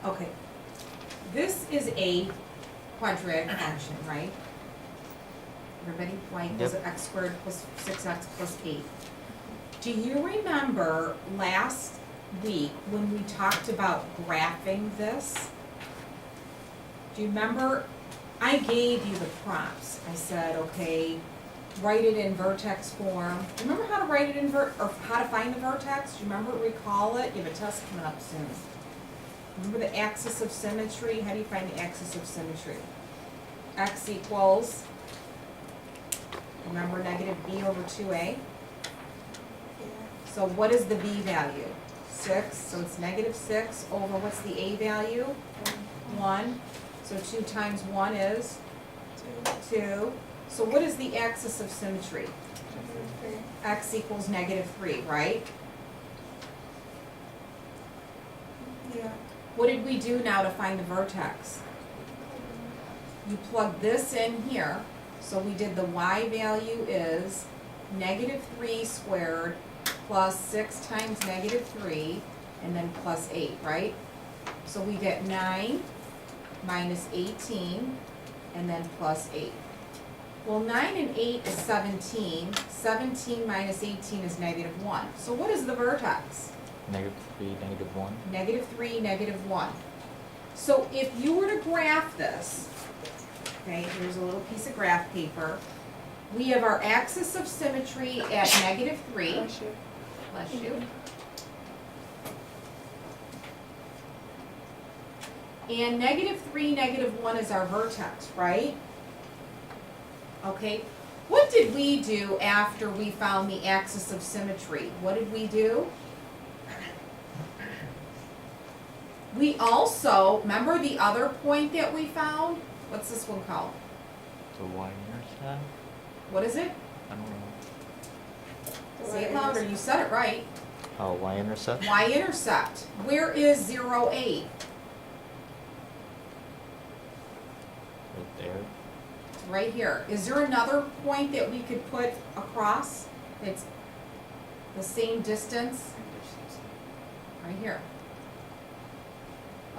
Okay. This is a quadratic function, right? Everybody, y equals Yep. x squared plus 6x plus 8. Do you remember last week when we talked about graphing this? Do you remember? I gave you the prompts. I said, okay, write it in vertex form. Remember how to write it in or how to find the vertex? Do you remember, recall it? You have a test coming up soon. Remember the axis of symmetry? How do you find the axis of symmetry? X equals, remember, negative b over 2a? So what is the b value? 6, so it's negative 6 over, what's the a value? 1. So 2 times 1 is 2. So what is the axis of symmetry? X equals negative 3, right? Yeah. What did we do now to find the vertex? You plug this in here, so we did the y value is negative 3 squared plus 6 times negative 3, and then plus 8, right? So we get 9 minus 18, and then plus 8. Well, 9 and 8 is 17. 17 minus 18 is negative 1. So what is the vertex? -3, -1. Negative 3, negative 1. So if you were to graph this, okay, here's a little piece of graph paper. We have our axis of symmetry at negative 3. Bless you. Bless you. And negative 3, negative 1 is our vertex, right? Okay. What did we do after we found the axis of symmetry? What did we do? We also, remember the other point that we found? What's this one called? The y-intercept? What is it? I don't know. Say it louder, you said it right. Oh, y-intercept? Y-intercept. Where is 0, 8? Right there. It's right here. Is there another point that we could put across? It's the same distance? Right here.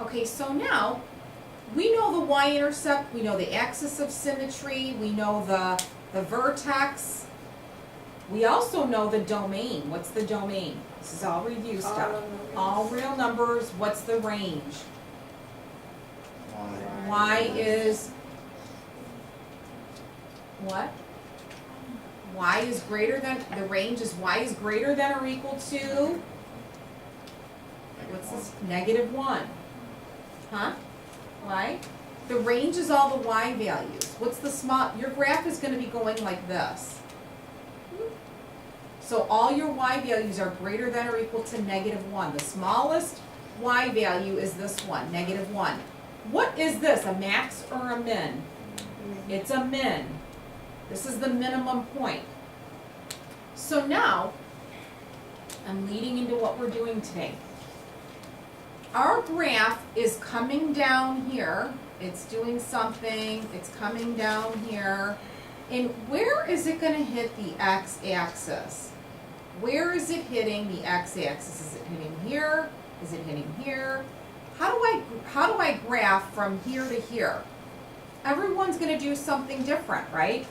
Okay, so now, we know the y-intercept, we know the axis of symmetry, we know the vertex. We also know the domain. What's the domain? This is all review stuff. All real numbers, what's the range? Y is, what? Y is greater than, the range is y is greater than or equal to? What's this? Negative 1. Huh? Why? The range is all the y values. What's the small, your graph is going to be going like this. So all your y values are greater than or equal to negative 1. The smallest y value is this one, negative 1. What is this, a max or a min? It's a min. This is the minimum point. So now, I'm leading into what we're doing today. Our graph is coming down here. It's doing something. It's coming down here. And where is it going to hit the x-axis? Where is it hitting the x-axis? Is it hitting here? Is it hitting here? How do I graph from here to here? Everyone's going to do something different, right?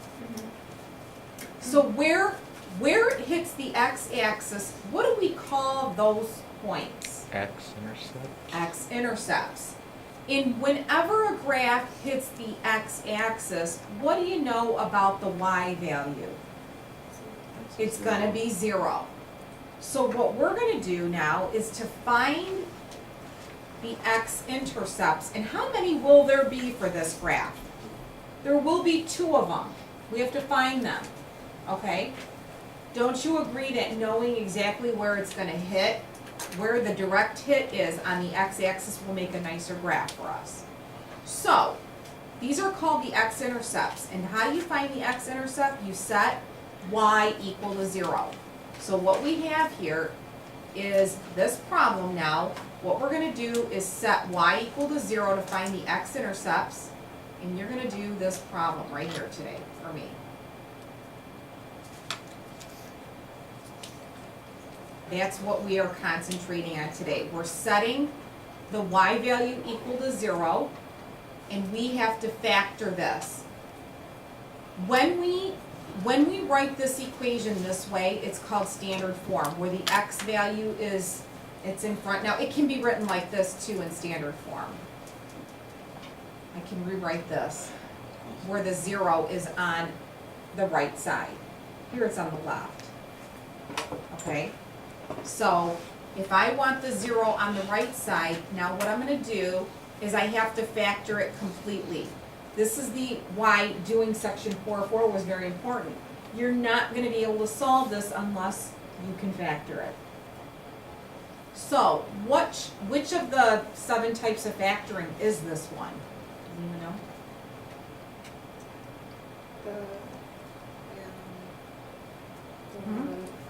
So where it hits the x-axis, what do we call those points? X-intercept? X-intercepts. And whenever a graph hits the x-axis, what do you know about the y value? It's going to be 0. So what we're going to do now is to find the x-intercepts. And how many will there be for this graph? There will be 2 of them. We have to find them. Okay? Don't you agree that knowing exactly where it's going to hit, where the direct hit is on the x-axis, will make a nicer graph for us? So, these are called the x-intercepts. And how do you find the x-intercept? You set y equal to 0. So what we have here is this problem now. What we're going to do is set y equal to 0 to find the x-intercepts. And you're going to do this problem right here today for me. That's what we are concentrating on today. We're setting the y value equal to 0, and we have to factor this. When we write this equation this way, it's called standard form, where the x value is, it's in front. Now, it can be written like this too in standard form. I can rewrite this, where the 0 is on the right side. Here it's on the left. Okay? So, if I want the 0 on the right side, now what I'm going to do is I have to factor it completely. This is why doing section 4.4 was very important. You're not going to be able to solve this unless you can factor it. So, which of the 7 types of factoring is this one? Do you even know?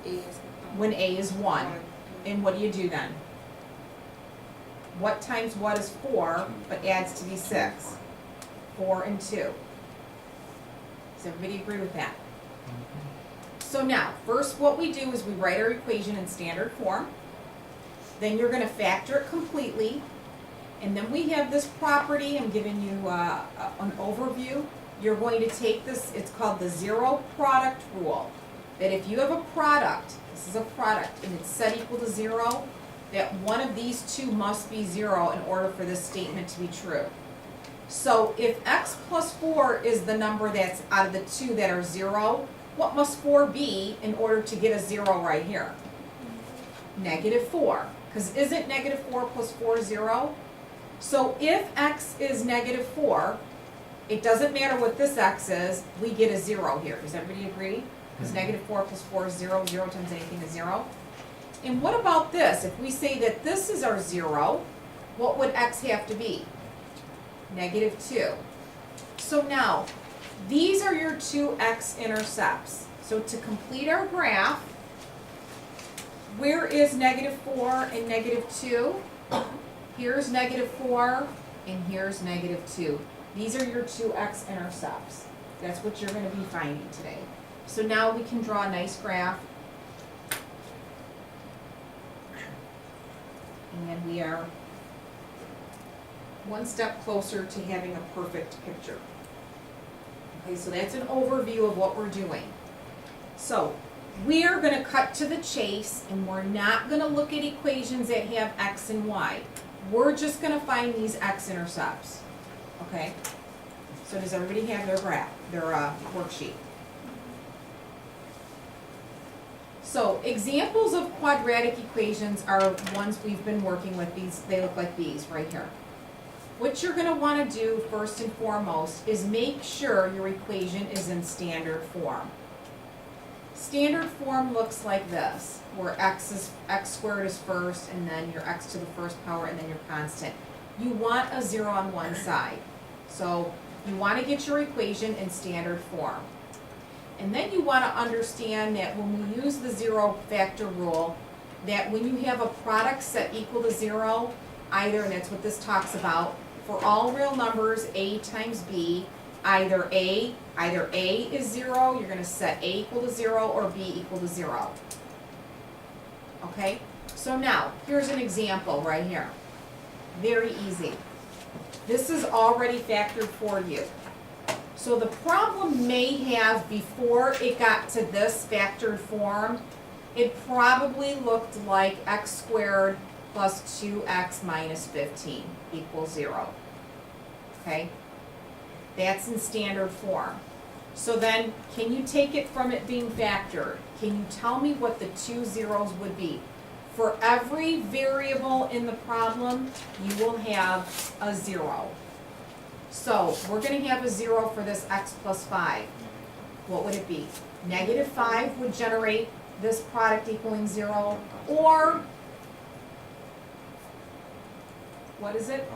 The A is When A is 1. And what do you do then? What times what is 4, but adds to be 6? 4 and 2. Does everybody agree with that? So now, first what we do is we write our equation in standard form. Then you're going to factor it completely. And then we have this property, I'm giving you an overview. You're going to take this, it's called the zero product rule. That if you have a product, this is a product, and it's set equal to 0, that one of these two must be 0 in order for this statement to be true. So if x plus 4 is the number that's out of the two that are 0, what must 4 be in order to get a 0 right here? Negative 4. Because isn't negative 4 plus 4 0? So if x is negative 4, it doesn't matter what this x is, we get a 0 here. Does everybody agree? Because negative 4 plus 4 is 0, 0 times anything is 0. And what about this? If we say that this is our 0, what would x have to be? Negative 2. So now, these are your two x-intercepts. So to complete our graph, where is negative 4 and negative 2? Here's negative 4, and here's negative 2. These are your two x-intercepts. That's what you're going to be finding today. So now we can draw a nice graph. And we are one step closer to having a perfect picture. Okay, so that's an overview of what we're doing. So we're going to cut to the chase, and we're not going to look at equations that have x and y. We're just going to find these x-intercepts. Okay? So does everybody have their graph, their worksheet? So examples of quadratic equations are ones we've been working with. They look like these right here. What you're going to want to do first and foremost is make sure your equation is in standard form. Standard form looks like this, where x squared is first, and then your x to the first power, and then your constant. You want a 0 on one side. So you want to get your equation in standard form. And then you want to understand that when we use the 0 factor rule, that when you have a product set equal to 0, either, and that's what this talks about, for all real numbers, a times b, either a is 0, you're going to set a equal to 0, or b equal to 0. Okay? So now, here's an example right here. Very easy. This is already factored for you. So the problem may have, before it got to this factored form, it probably looked like x squared plus 2x minus 15 equals 0. Okay? That's in standard form. So then, can you take it from it being factored? Can you tell me what the two zeros would be? For every variable in the problem, you will have a 0. So, we're going to have a 0 for this x plus 5. What would it be? Negative 5 would generate this product equaling 0, or what is it?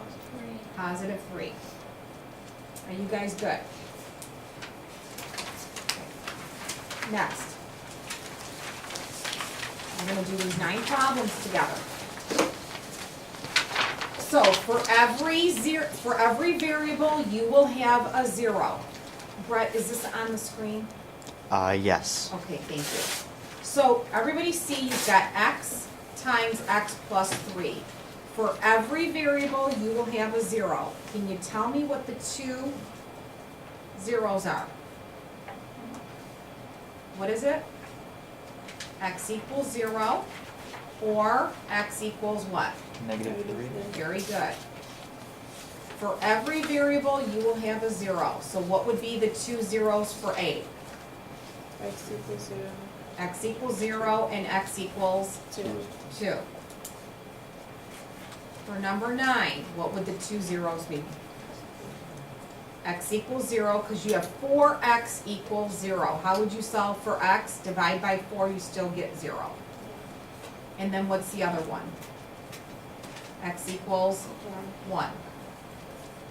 Positive 3. Are you guys good? Next. We're going to do these 9 problems together. So for every variable, you will have a 0. Brett, is this on the screen? Yes. Okay, thank you. So everybody see you've got x times x plus 3. For every variable, you will have a 0. Can you tell me what the two zeros are? What is it? X equals 0, or X equals what? -3. Very good. For every variable, you will have a 0. So what would be the two zeros for A? X equals 0. X equals 0 and X equals 2. 2. For number 9, what would the two zeros be? X equals 0, because you have 4x equals 0. How would you solve for x? Divide by 4, you still get 0. And then what's the other one? X equals 1.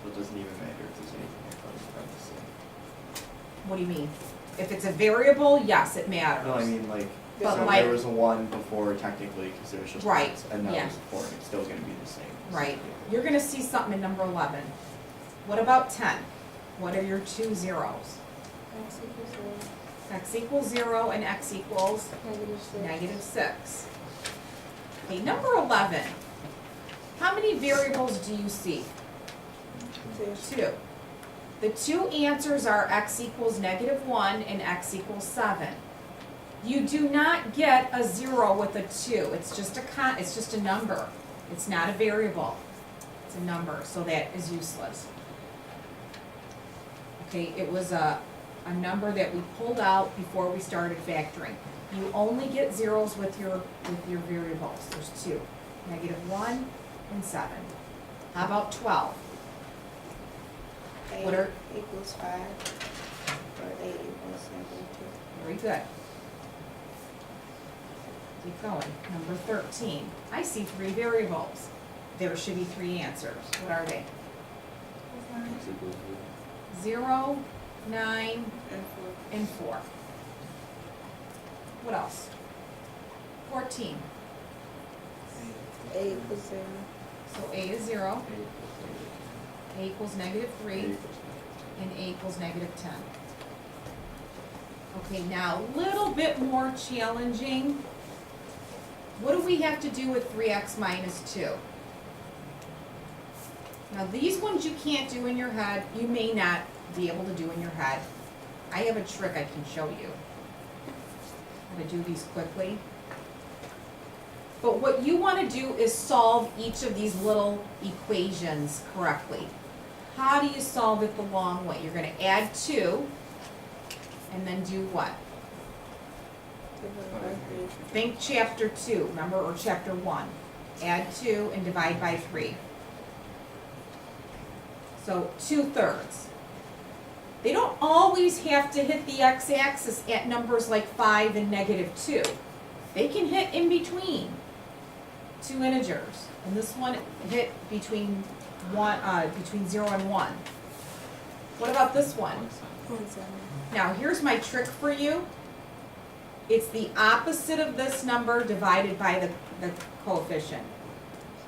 So it doesn't even matter if there's anything that comes from the same. What do you mean? If it's a variable, yes, it matters. No, I mean like, But so like- there was a 1 before technically, because it was just Right, ones, and now yeah. there's a 4, and it's still gonna be the same. Right. You're gonna see something in number 11. What about 10? What are your two zeros? X equals 0. X equals 0 and X equals -6. -6. Okay, number 11. How many variables do you see? 2. 2. The two answers are X equals -1 and X equals 7. You do not get a 0 with a 2. It's just a number. It's not a variable. It's a number, so that is useless. Okay, it was a number that we pulled out before we started factoring. You only get zeros with your variables. There's two, -1 and 7. How about 12? What are- 8 equals 5. Or 8 equals -2. Very good. Keep going. Number 13. I see 3 variables. There should be 3 answers. What are they? X equals 0, 9, And 4. and 4. What else? 14. A equals 0. So A is 0, A equals -3, and A equals -10. Okay, now a little bit more challenging. What do we have to do with 3x minus 2? Now these ones you can't do in your head. You may not be able to do in your head. I have a trick I can show you. How to do these quickly. But what you want to do is solve each of these little equations correctly. How do you solve it the long way? You're going to add 2, and then do what? Divide by 3. Think chapter 2, remember, or chapter 1. Add 2 and divide by 3. So 2/3. They don't always have to hit the x-axis at numbers like 5 and -2. They can hit in between two integers. And this one hit between 0 and 1. What about this one? 1/7. Now, here's my trick for you. It's the opposite of this number divided by the coefficient.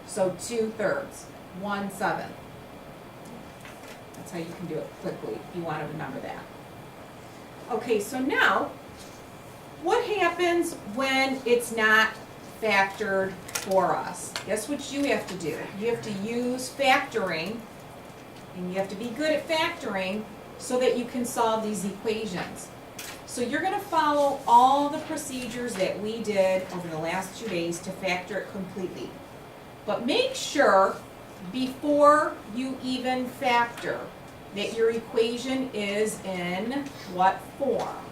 So 2/3, 1/7. That's how you can do it quickly, if you want to remember that. Okay, so now, what happens when it's not factored for us? Guess what you have to do? You have to use factoring, and you have to be good at factoring so that you can solve these equations. So you're going to follow all the procedures that we did over the last 2 days to factor it completely. But make sure before you even factor that your equation is in what form?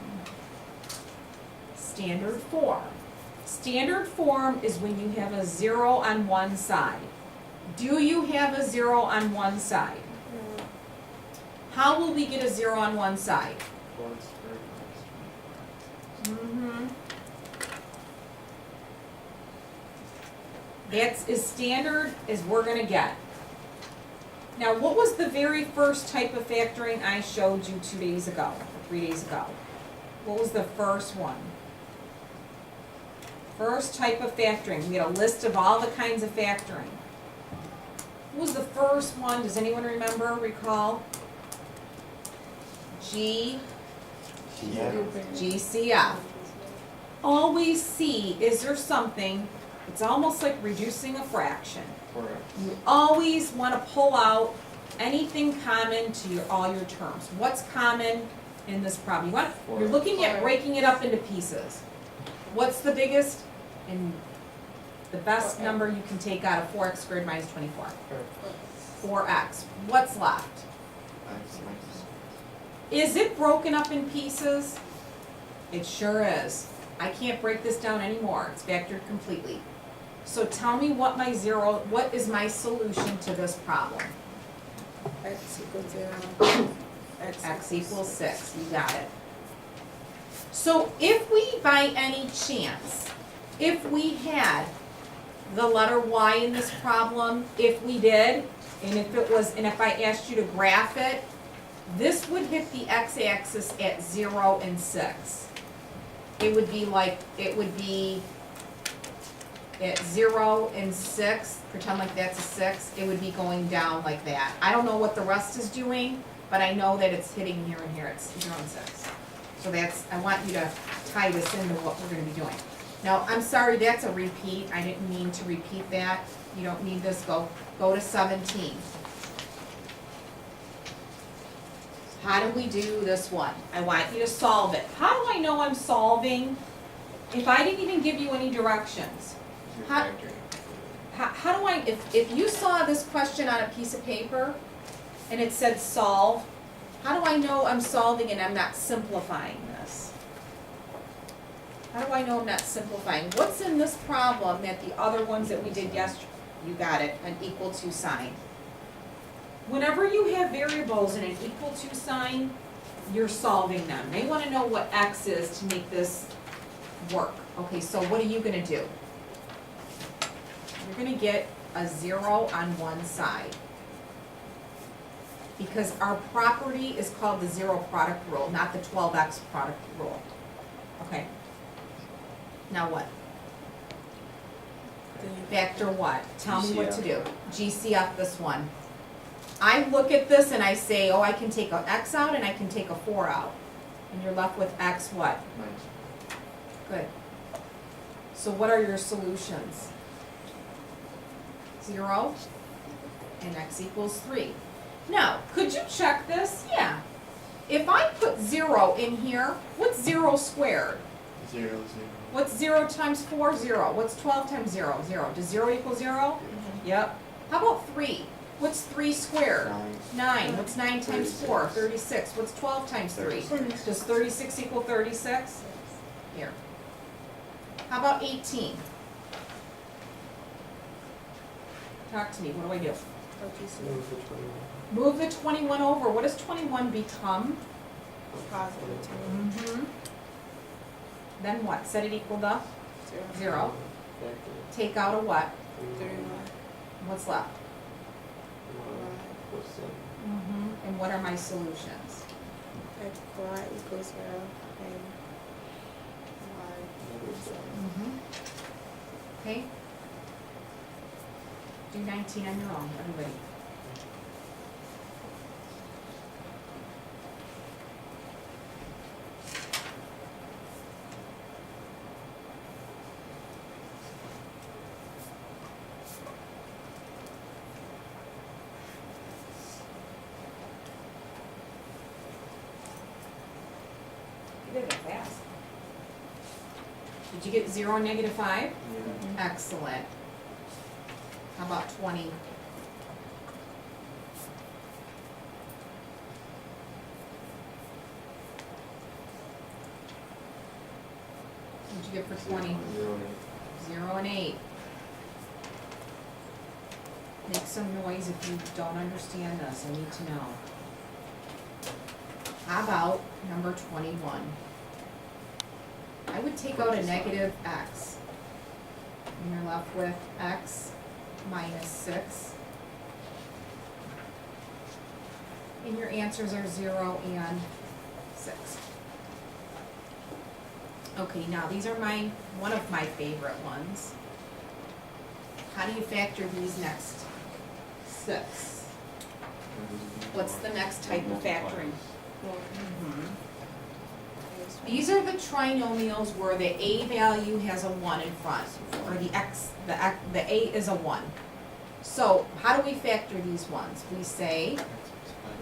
Standard form. Standard form is when you have a 0 on one side. Do you have a 0 on one side? No. How will we get a 0 on one side? Plus 30 Mm-hmm. That's as standard as we're gonna get. Now, what was the very first type of factoring I showed you 2 days ago, or 3 days ago? What was the first one? First type of factoring. We had a list of all the kinds of factoring. What was the first one? Does anyone remember, recall? Yeah. GCF. Always see, is there something It's almost like reducing a fraction. Correct. You always want to pull out anything common to all your terms. What's common in this problem? You're looking at breaking it up into pieces. What's the biggest and the best number you can take out of 4x squared minus 24? 4x. What's left? X minus. Is it broken up in pieces? It sure is. I can't break this down anymore. It's factored completely. So tell me what is my solution to this problem? X equals 0. X equals 6, you got it. So if we, by any chance, if we had the letter Y in this problem, if we did, and if I asked you to graph it, this would hit the x-axis at 0 and 6. It would be at 0 and 6, pretend like that's a 6, it would be going down like that. I don't know what the rest is doing, but I know that it's hitting here and here, it's 0 and 6. So I want you to tie this into what we're gonna be doing. Now, I'm sorry, that's a repeat, I didn't mean to repeat that. You don't need this, go to 17. How do we do this one? I want you to solve it. How do I know I'm solving if I didn't even give you any directions? You're How- factoring. How do I, if you saw this question on a piece of paper and it said solve, how do I know I'm solving and I'm not simplifying this? How do I know I'm not simplifying? What's in this problem that the other ones that we did yesterday? You got it, an equal to sign. Whenever you have variables in an equal to sign, you're solving them. They want to know what x is to make this work. Okay, so what are you going to do? You're going to get a 0 on one side. Because our property is called the zero product rule, not the 12x product rule. Okay. Now what? Factor what? Tell me what to do. GCF this one. I look at this and I say, oh, I can take an x out and I can take a 4 out. And you're left with x what? Minus. Good. So what are your solutions? 0 and x equals 3. Now, could you check this? Yeah. If I put 0 in here, what's 0 squared? 0, 0. What's 0 times 4? 0. What's 12 times 0? 0. Does 0 equal 0? Yep. How about 3? What's 3 squared? 9. What's 9 times 4? 36. What's 12 times 3? Does 36 equal 36? Here. How about 18? Talk to me. What do I do? Move the 21 over. What does 21 become? Positive 2. Mm-hmm. Then what? Set it equal to 0. Take out a what? 31. What's left? Mm-hmm. And what are my solutions? X, Y equals 0 and Y equals 0. Mm-hmm. Okay? Do 19 on your own, everybody. You did it fast. Did you get 0 and negative 5? Yeah. Excellent. How about 20? What'd you get for 20? 0 and 8. Make some noise if you don't understand this, I need to know. How about number 21? I would take out a negative x. And you're left with x minus 6. And your answers are 0 and 6. Okay, now these are one of my favorite ones. How do you factor these next 6? What's the next type of factoring? More. Mm-hmm. These are the trinomials where the a value has a 1 in front, or the a is a 1. So how do we factor these ones? We say,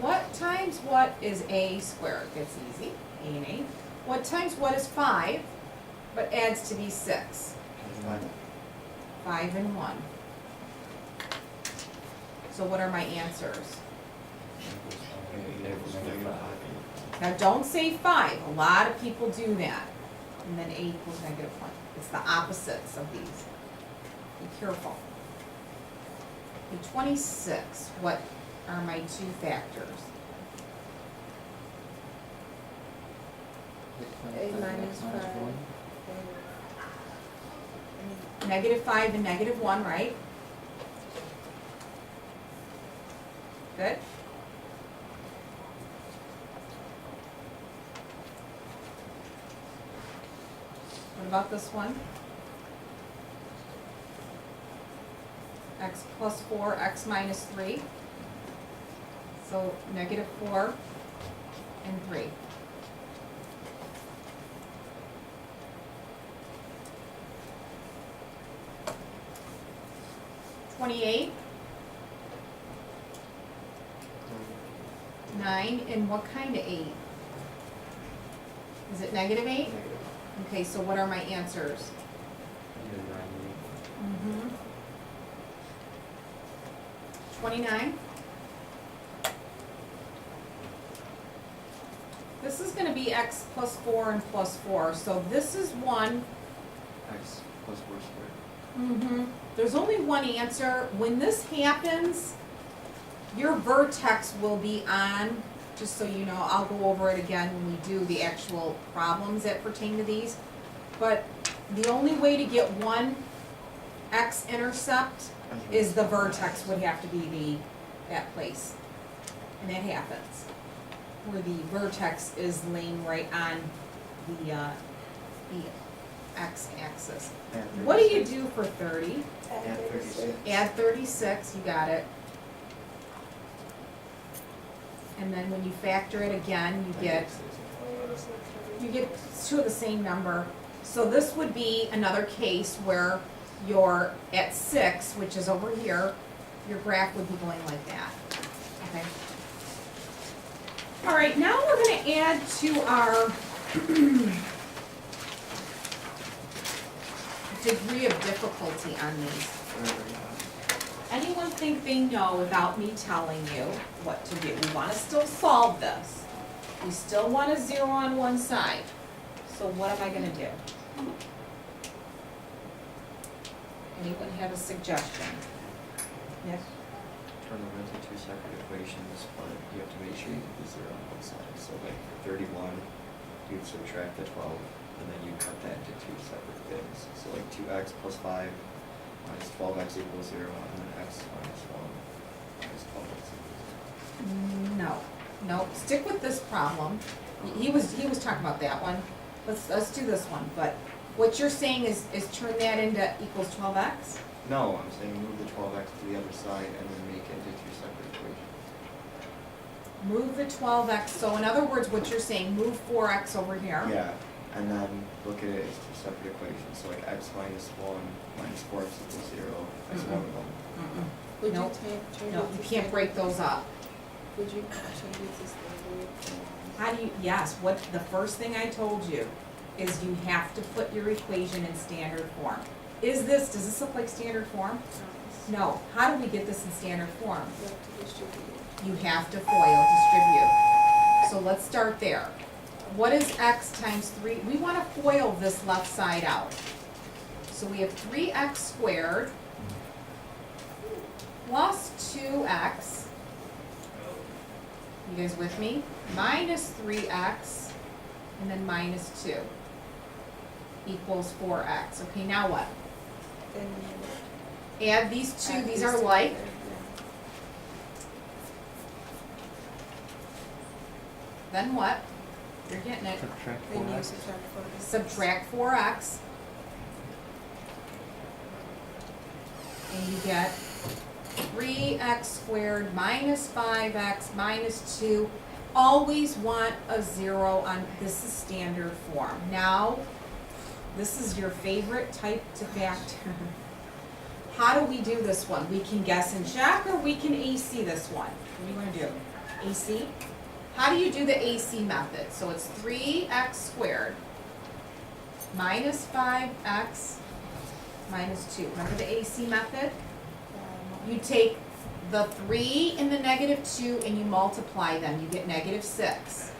what times what is a squared? That's easy, a and a. What times what is 5, but adds to be 6? 5 and 1. So what are my answers? Now don't say 5, a lot of people do that. And then a equals -1. It's the opposites of these. Be careful. Okay, 26, what are my two factors? A minus 5. -5 and -1, right? Good. What about this one? X plus 4, x minus 3. So -4 and 3. $28, 9, and what kind of 8? Is it -8? Okay, so what are my answers? Mm-hmm. 29. This is gonna be x plus 4 and plus 4, so this is one. X plus 4 squared. Mm-hmm. There's only one answer. When this happens, your vertex will be on, just so you know, I'll go over it again when we do the actual problems that pertain to these. But the only way to get one x-intercept is the vertex would have to be that place. And that happens, where the vertex is laying right on the x-axis. What do you do for 30? Add 36. Add 36, you got it. And then when you factor it again, you get two of the same number. So this would be another case where you're at 6, which is over here, your graph would be going like that, okay? All right, now we're gonna add to our degree of difficulty on these. Anyone think they know without me telling you what to do? We wanna still solve this. We still want a 0 on one side. So what am I gonna do? Anyone have a suggestion? Yes? Turn them into two separate equations, but you have to make sure you get the 0 on both sides. So like for 31, you'd subtract the 12, and then you cut that into two separate things. So like 2x plus 5 minus 12x equals 0, and then x minus 1 minus 12x equals 0. No, stick with this problem. He was talking about that one. Let's do this one, but what you're saying is turn that into equals 12x? No, I'm saying move the 12x to the other side and then make it into two separate equations. Move the 12x, so in other words, what you're saying, move 4x over here. Yeah, and then look at it as two separate equations. So like x minus 1 minus 4x equals 0, x 1 and 1. Would you Nope. change No, it you to can't break those up. Would you change it to standard? How do you, yes, what, the first thing I told you is you have to put your equation in standard form. Does this look like standard form? No, how do we get this in standard form? You have to distribute it. You have to FOIL distribute. So let's start there. What is x times 3? We want to FOIL this left side out. So we have 3x squared plus 2x. You guys with me? Minus 3x and then minus 2 equals 4x. Okay, now what? Then Add these two, add these are like. together, Then what? You're getting it. Subtract yeah. Then you 4x. subtract 4x. Subtract 4x. And you get 3x squared minus 5x minus 2 always want a 0 on, this is standard form. Now, this is your favorite type to factor. How do we do this one? We can guess and check, or we can AC this one. What do you want to do? AC? How do you do the AC method? So it's 3x squared minus 5x minus 2. Remember the AC method? You take the 3 and the negative 2 and you multiply them. You get negative 6.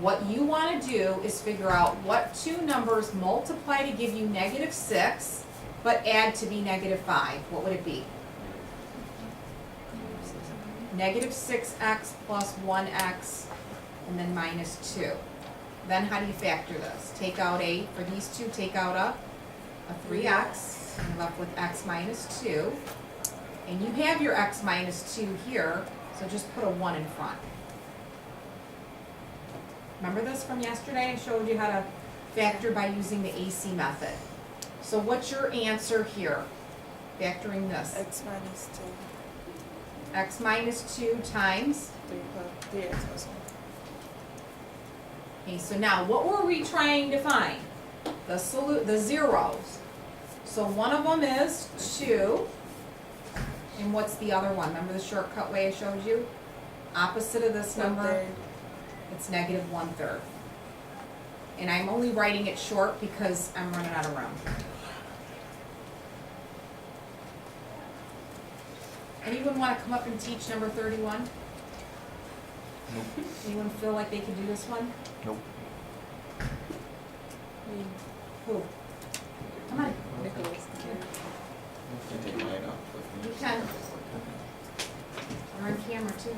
What you want to do is figure out what two numbers multiply to give you negative 6, but add to be negative 5. What would it be? Negative 6x plus 1x, and then minus 2. Then how do you factor this? Take out for these two, take out a 3x, and you're left with x minus 2. And you have your x minus 2 here, so just put a 1 in front. Remember this from yesterday? I showed you how to factor by using the AC method. So what's your answer here? Factoring this. X minus 2. X minus 2 times. 3x plus 1. Okay, so now what were we trying to find? The zeros. So one of them is 2. And what's the other one? Remember the shortcut way I showed you? Opposite of this number, 1/3. it's negative 1/3. And I'm only writing it short because I'm running out of room. Anyone want to come up and teach number 31? Nope. Anyone feel like they could do this one? Nope. Who? Come on. Nicholas. You take mine off with me. You can. We're on camera too.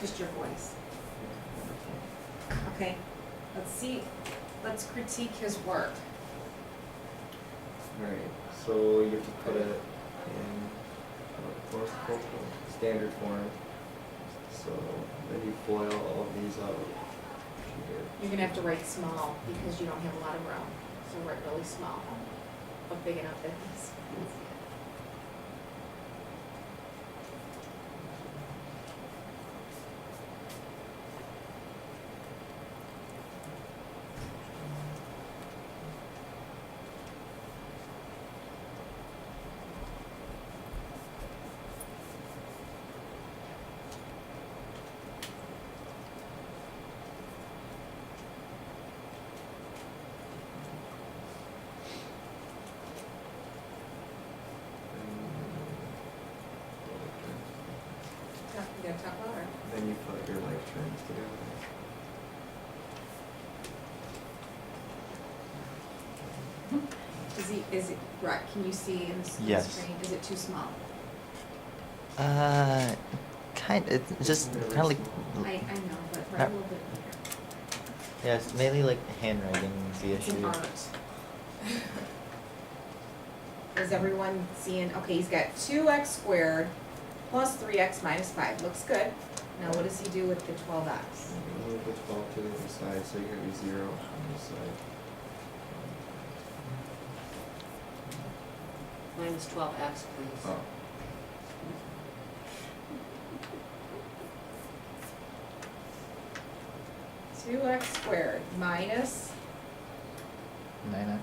Just your voice. Okay, let's see, let's critique his work. Alright, so you have to put it in standard form. So then you FOIL all of these out here. You're gonna have to write small because you don't have a lot of room, so write really small, but big enough that he's. You gotta talk louder. Then you put your like terms together. Is it, right, can you see in the Yes. screen, is it too small? It's just kind of like, I know, but write a little bit bigger. yeah, it's mainly like handwriting is the It's an issue. art. Is everyone seeing, okay, he's got 2x squared plus 3x minus 5, looks good. Now what does he do with the 12x? Move the 12 to the other side, so you're gonna be 0 on this side. Minus 12x, please. Oh. Two x squared minus, 9x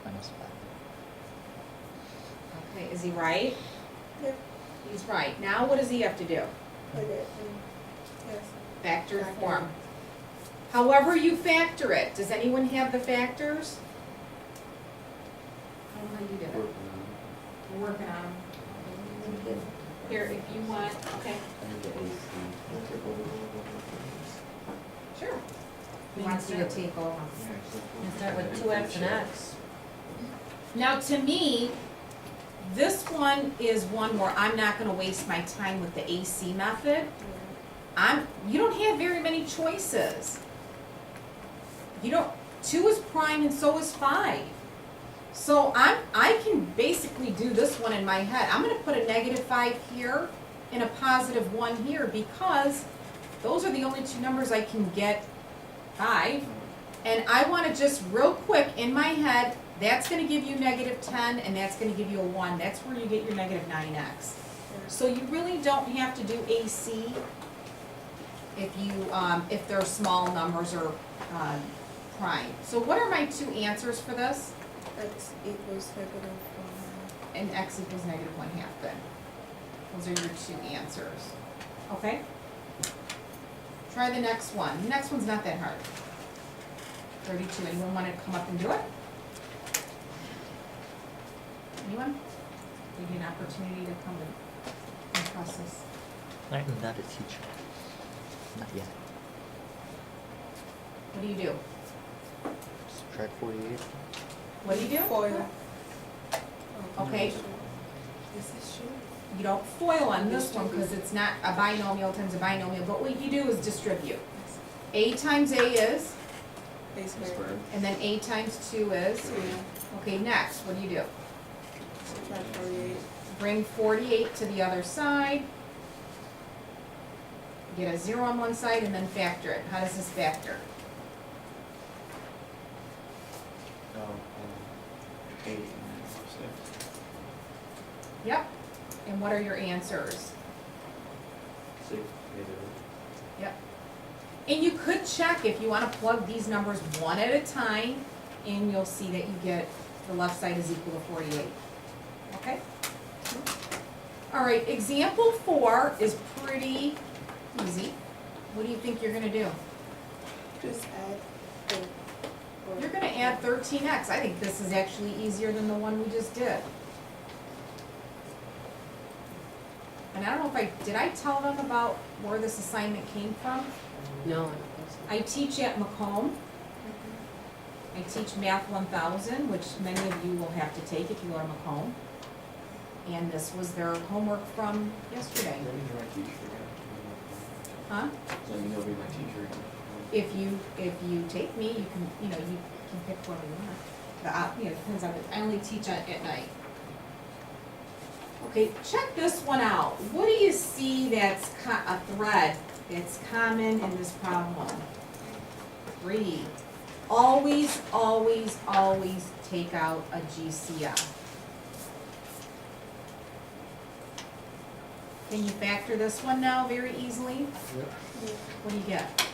minus 5. okay, is he right? Yep. He's right. Now what does he have to do? Put it in. Yes. Factor Factor. form. However you factor it, does anyone have the factors? I don't know how you did it. We're working on them. Here, if you want, okay, sure. He wants you to take over. And start with 2x and x. Now, to me, this one is one where I'm not gonna waste my time with the AC method. You don't have very many choices. You don't, 2 is prime and so is 5. So I can basically do this one in my head. I'm gonna put a negative 5 here and a positive 1 here because those are the only two numbers I can get 5. And I wanna just real quick in my head, that's gonna give you negative 10 and that's gonna give you a 1. That's where you get your negative 9x. So you really don't have to do AC. if they're small numbers or, prime. So what are my two answers for this? X equals negative 1/2. And x equals negative 1/2 then. Those are your two answers, okay? Try the next one. The next one's not that hard. 32, anyone want to come up and do it? Anyone? Give you an opportunity to come and process. I'm not a teacher. Not yet. What do you do? Subtract 48. What do you do? Foil. Okay. This is true. You don't FOIL on this one because it's not a binomial times a binomial, but what you do is distribute. A times A is, A squared. and then A times 2 is. 3. Okay, next, what do you do? Subtract 48. Bring 48 to the other side. Get a 0 on one side and then factor it. How does this factor? No, 8 and 6. Yep. And what are your answers? 6, negative. Yep. And you could check if you want to plug these numbers one at a time, and you'll see that you get the left side is equal to 48. Okay? All right, example 4 is pretty easy. What do you think you're going to do? Just add the. You're going to add 13x. I think this is actually easier than the one we just did. And I don't know if did I tell them about where this assignment came from? No, I don't think so. I teach at Macomb. I teach Math 1000, which many of you will have to take if you are Macomb. And this was their homework from yesterday. Let me be my teacher again. Huh? Let me know be my teacher again. If you take me, you can pick one you want. Depends on I only teach at night. Okay, check this one out. What do you see that's a thread that's common in this problem? 3. Always, always, always take out a GCF. Can you factor this one now very easily? What do you get?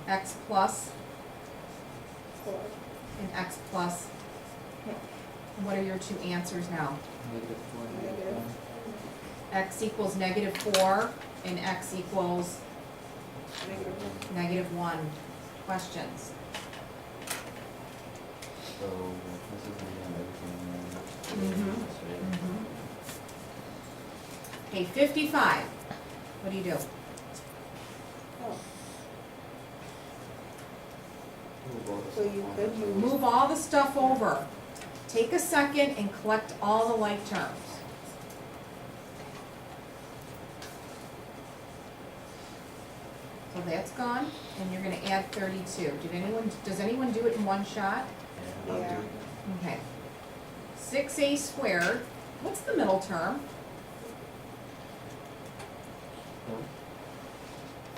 X plus 4. and x plus. What are your two answers now? Negative 4, Negative. 1. X equals negative 4 and x equals Negative 1. negative 1. Questions? So, this is again everything. Mhm. Okay, 55. What do you do? Oh, Move all this so you on. could move. Move all the stuff over. Take a second and collect all the like terms. So that's gone, and you're gonna add 32. Does anyone do it in one shot? Yeah. Yeah. Okay. 6a squared, what's the middle term?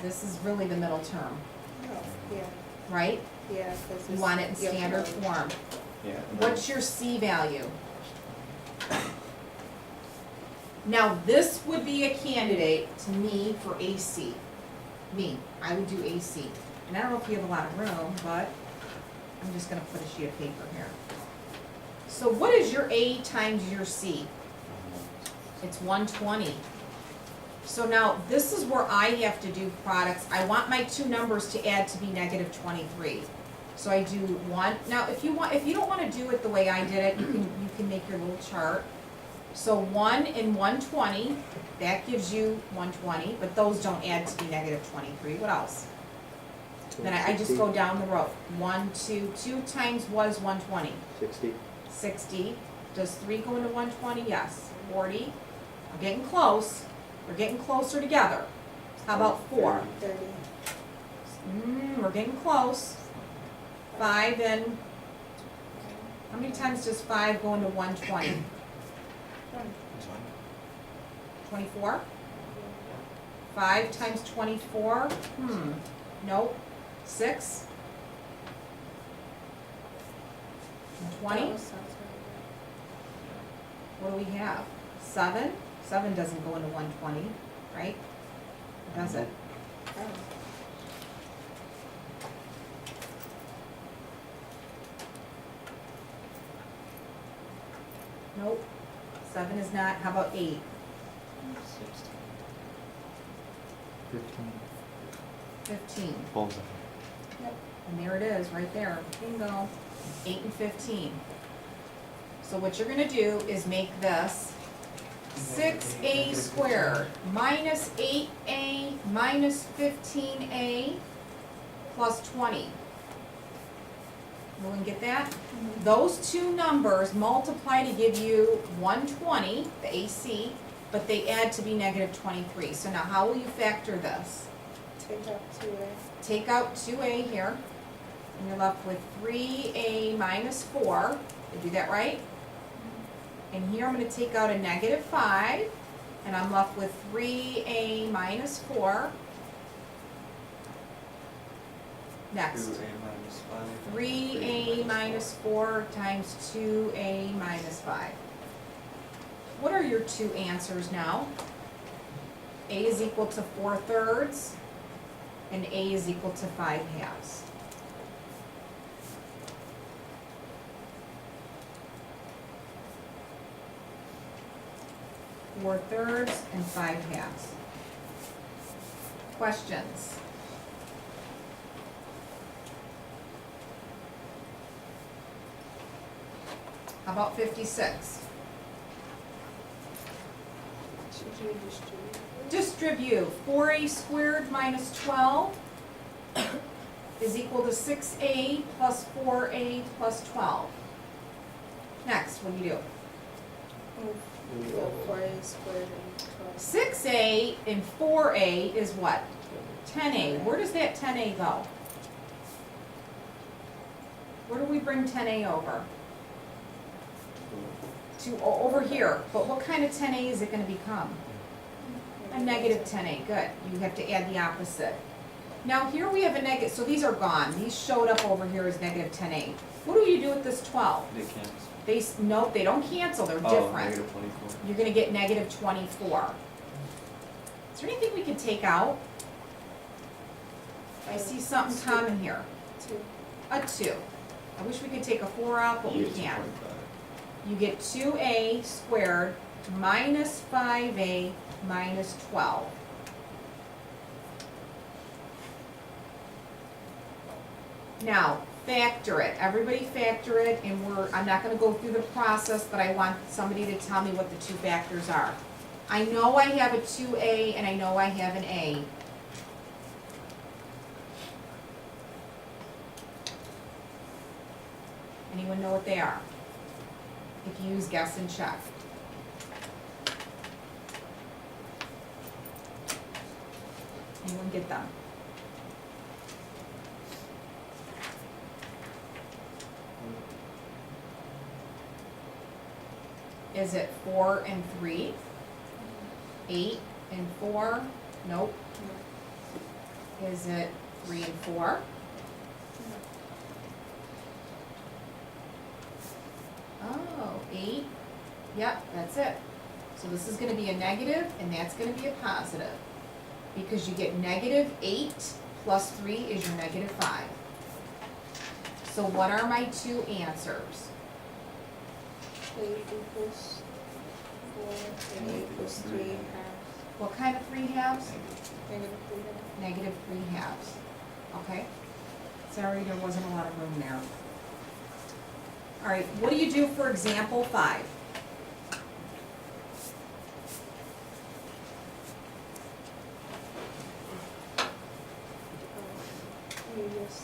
This is really the middle term, Oh, yeah, right? yeah, because. You want it in standard form. Yeah. and then- What's your C value? Now, this would be a candidate to me for AC. Me, I would do AC. And I don't know if you have a lot of room, but I'm just gonna put a sheet of paper here. So what is your A times your C? It's 120. So now, this is where I have to do products. I want my two numbers to add to be negative 23. So I do 1. Now, if you don't want to do it the way I did it, you can make your little chart. So 1 and 120, that gives you 120, but those don't add to be negative 23. What else? Then I just go down the road. 1, 2 times was 120. 60. 60. Does 3 go into 120? Yes. 40. I'm getting close. We're getting closer together. How about 4? 30. We're getting close. 5 and, how many times does 5 go into 120? 24? 5 times 24? Nope. 6? 20? That was sounds What do we have? 7? 7 doesn't go into 120, right? Does it? Oh. Nope. 7 is not. How about 8? 15. 15. Bullseye. Yep. And there it is, right there. Bingo. 8 and 15. So what you're gonna do is make this 6a squared minus 8a minus 15a plus 20. Everyone get that? Those two numbers multiply to give you 120, the AC, but they add to be negative 23. So now how will you factor this? Take out 2A. Take out 2a here, and you're left with 3a minus 4. Did I do that right? And here I'm going to take out a negative 5, and I'm left with 3a minus 4. Next. 2A minus 5. 3a minus 4 times 2a minus 5. What are your two answers now? A is equal to 4/3, and a is equal to 5/2. Four-thirds and 5/2. Questions? How about 56? Should you distribute? Distribute 4a squared minus 12 is equal to 6a plus 4a plus 12. Next, what do you do? Go 4A squared and 12. 6a and 4a is what? 10a. Where does that 10a go? Where do we bring 10a over? Over here. But what kind of 10a is it going to become? A negative 10a. Good. You have to add the opposite. Now here we have a negative, so these are gone. These showed up over here as negative 10a. What do you do with this 12? They cancel. Nope, they don't cancel. They're Oh, different. negative 24. You're gonna get negative 24. Is there anything we could take out? I see something common here. 2. A 2. I wish we could take a 4 out, but we You get can't. 2.5. You get 2a squared minus 5a minus 12. Now, factor it. Everybody factor it, and I'm not gonna go through the process, but I want somebody to tell me what the two factors are. I know I have a 2a and I know I have an a. Anyone know what they are? If you use guess and check. Anyone get them? Is it 4 and 3? 8 and 4? Nope. Is it 3 and 4? Oh, 8. Yep, that's it. So this is gonna be a negative and that's gonna be a positive. Because you get negative 8 plus 3 is your negative 5. So what are my two answers? A equals 4, and A equals 3 halves. What kind of 3 halves? Negative 3 halves. Negative 3 halves. Okay? Sorry, there wasn't a lot of room there. All right, what do you do for example 5? You just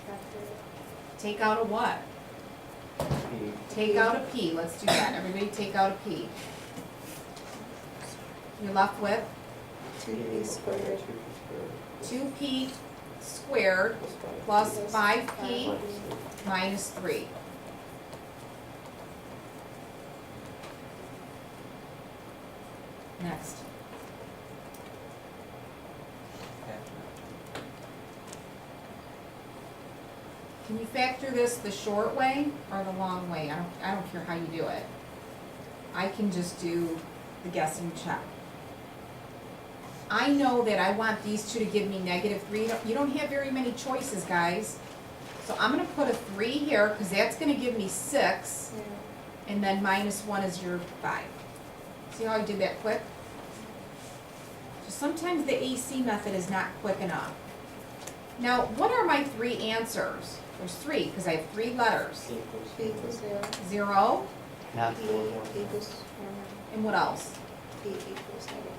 factor it. Take out a what? Take out a p. Let's do that. Everybody take out a p. You're left with 2B squared 2p squared plus 5p minus 3. Next. Can you factor this the short way or the long way? I don't care how you do it. I can just do the guess and check. I know that I want these two to give me -3. You don't have very many choices, guys. So I'm gonna put a 3 here, because that's gonna give me 6, Yeah. and then -1 is your 5. See how I did that quick? So sometimes the AC method is not quick enough. Now, what are my 3 answers? There's 3, because I have 3 letters. B equals 0. 0, Half. B equals 1. and what else? B equals -3.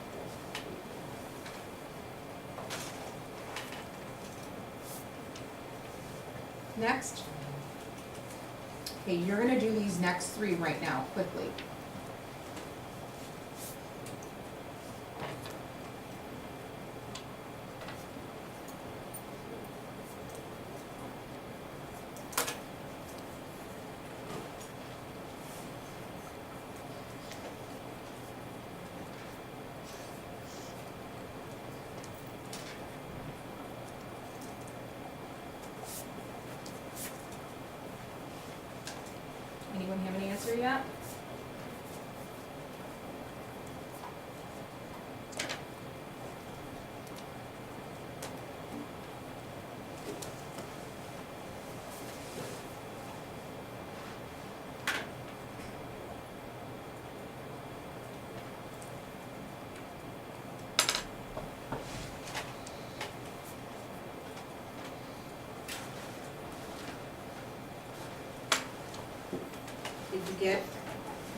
Next. Okay, you're gonna do these next 3 right now, quickly. Anyone have an answer yet? Did you get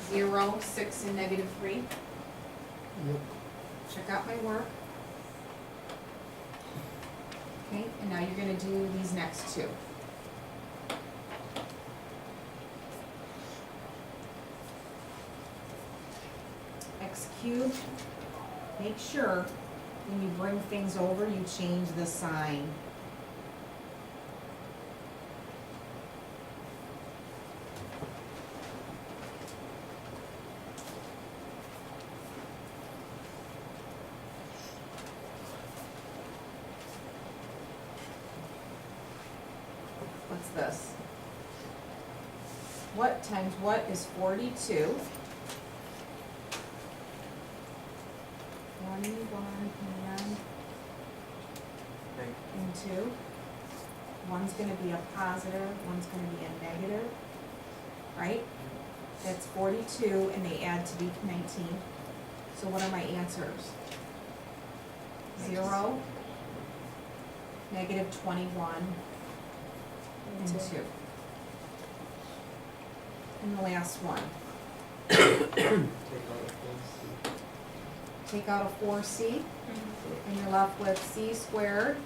0, 6, and -3? Yep. Check out my work. Okay, and now you're gonna do these next 2. X cubed, make sure when you bring things over, you change the sign. What's this? What times what is 42? 21 and 2. One's gonna be a positive, one's gonna be a negative, right? That's 42, and they add to be 19. So what are my answers? 0, -21, and 2. And the last one, take out a 4c, and you're left with c squared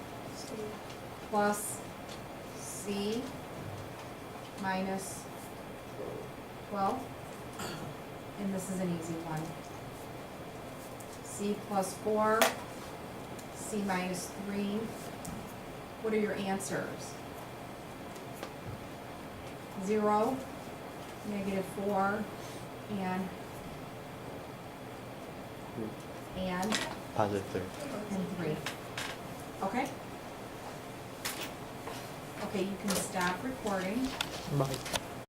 plus c minus 12. And this is an easy one. C plus 4, c minus 3. What are your answers? 0, -4, and +3. 3. Okay? Okay, you can stop recording. Bye.